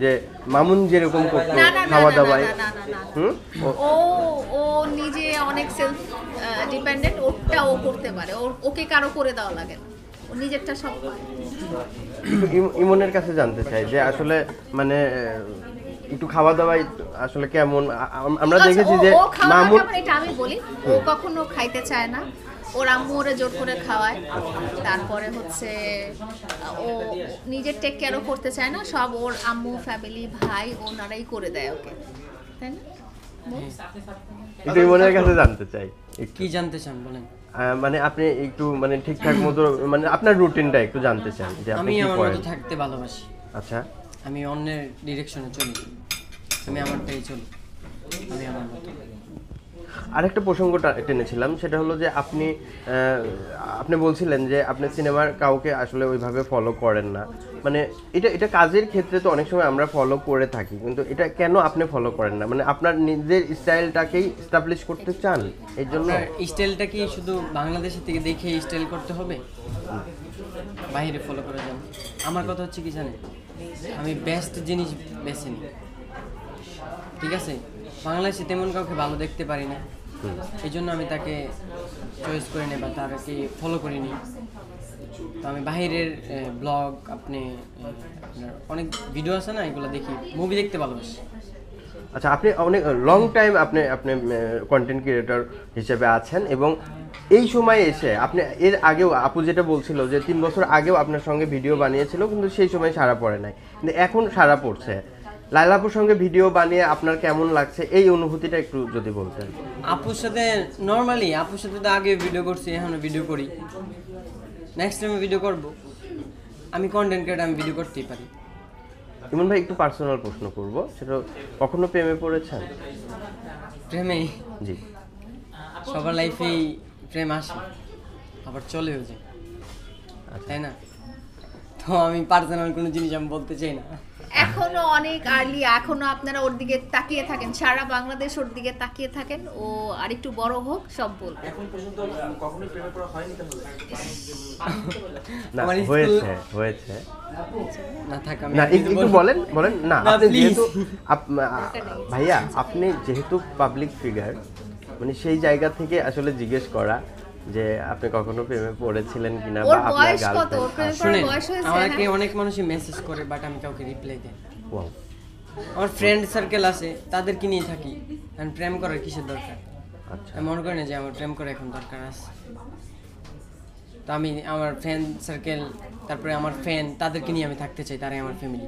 যে মামুন যেরকম করতো খাওয়া দাওয়ায়? ও ও নিজে অনেক সেলফ ডিপেন্ডেন্ট, ওটা ও করতে পারে, ওকে কারো করে দেওয়া লাগে না, ও নিজেরটা সব পারে। ইমনের কাছে জানতে চাই যে আসলে মানে একটু খাওয়া দাওয়ায় আসলে কেমন? আমরা দেখেছি যে মামুন, এটা আমি বলি, ও কখনো খাইতে চায় না, ওর আম্মু ওরে জোর করে খাওয়ায়। তারপরে হচ্ছে ও নিজের টেক কেয়ারও করতে চায় না, সব ওর আম্মু, ফ্যামিলি, ভাই ওনারাই করে দেয় ওকে, তাই না? একটু ইমনের কাছে জানতে চাই। কি জানতে চান বলেন? মানে আপনি একটু মানে ঠিকঠাক মতো মানে আপনার রুটিনটা একটু জানতে চান যে আপনি আমি কি আমার করেন। মতো থাকতে ভালোবাসি। আচ্ছা, আমি অন্যের ডিরেকশনে চলি, আমি আমারটাই চলি, আমি আমার মতো। আরেকটা প্রসঙ্গটা টেনেছিলাম, সেটা হলো যে আপনি বলছিলেন যে আপনি সিনেমার কাউকে আসলে ওইভাবে ফলো করেন না। মানে এটা কাজের ক্ষেত্রে তো অনেক সময় আমরা ফলো করে থাকি, কিন্তু এটা কেন আপনি ফলো করেন না? মানে আপনার নিজের স্টাইলটাকেই এস্টাবলিশ করতে চান, এই জন্য? স্টাইলটা কি শুধু বাংলাদেশের থেকে দেখে স্টাইল করতে হবে, বাইরে ফলো করে যান? আমার কথা হচ্ছে কি জানেন, আমি বেস্ট জিনিস বেছে নিই, ঠিক আছে? বাংলাদেশে তেমন কাউকে ভালো দেখতে পারি না, এই জন্য আমি তাকে চয়েস করে নিই বা তাকে ফলো করে নিই। তো আমি বাহিরের ব্লগ, আপনার অনেক ভিডিও আছে না, এগুলো দেখি, মুভি দেখতে ভালোবাসি। আচ্ছা, আপনি অনেক লং টাইম আপনি কন্টেন্ট ক্রিয়েটর হিসেবে আছেন, এবং এই সময়ে এসে আপনি এর আগেও আপু যেটা বলছিল যে 3 বছর আগেও আপনার সঙ্গে ভিডিও বানিয়েছিল, কিন্তু সেই সময় সাড়া পড়ে নাই, কিন্তু এখন সাড়া পড়ছে। লায়লা আপুর সঙ্গে ভিডিও বানিয়ে আপনার কেমন লাগছে, এই অনুভূতিটা একটু যদি বলতেন। আপুর সাথে নর্মালি, আপুর সাথে তো আগে ভিডিও করছি, এখনো ভিডিও করি, নেক্সট টাইমে ভিডিও করব। আমি কন্টেন্ট ক্রিয়েটর, আমি ভিডিও করতেই পারি। ইমন ভাই, একটু পার্সোনাল প্রশ্ন করব, সেটা কখনো প্রেমে পড়েছেন? প্রেমে? জি। সবার লাইফেই প্রেম আসে, আবার চলেও যায়, তাই না? তো আমি পার্সোনাল কোনো জিনিস আমি বলতে চাই না। এখনো অনেক আর্লি, এখনো আপনারা ওর দিকে তাকিয়ে থাকেন, সারা বাংলাদেশ ওর দিকে তাকিয়ে থাকেন, ও আরেকটু বড় হোক, সব বলবো। এখন পর্যন্ত কখনোই প্রেমে পড়া হয়নি তাহলে? না, হয়েছে না থাক, আমি না, একটু বলেন না। আপনি যেহেতু ভাইয়া, আপনি যেহেতু পাবলিক ফিগার, মানে সেই জায়গা থেকে আসলে জিজ্ঞেস করা যে আপনি কখনো প্রেমে পড়েছিলেন কিনা, বা আপনার গার্লফ্রেন্ড। শুনেন, আমাকে অনেক মানুষই মেসেজ করে, বাট আমি কাউকে রিপ্লাই দেই। ওয়াও। আমার ফ্রেন্ড সার্কেল আছে, তাদেরকে নিয়ে থাকি, কারণ প্রেম করার কিসের দরকার? আচ্ছা, আমি মনে করি না যে আমার প্রেম করা এখন দরকার আছে। তো আমি আমার ফ্রেন্ড সার্কেল, তারপরে আমার ফ্যান, তাদেরকে নিয়ে আমি থাকতে চাই, তারাই আমার ফ্যামিলি।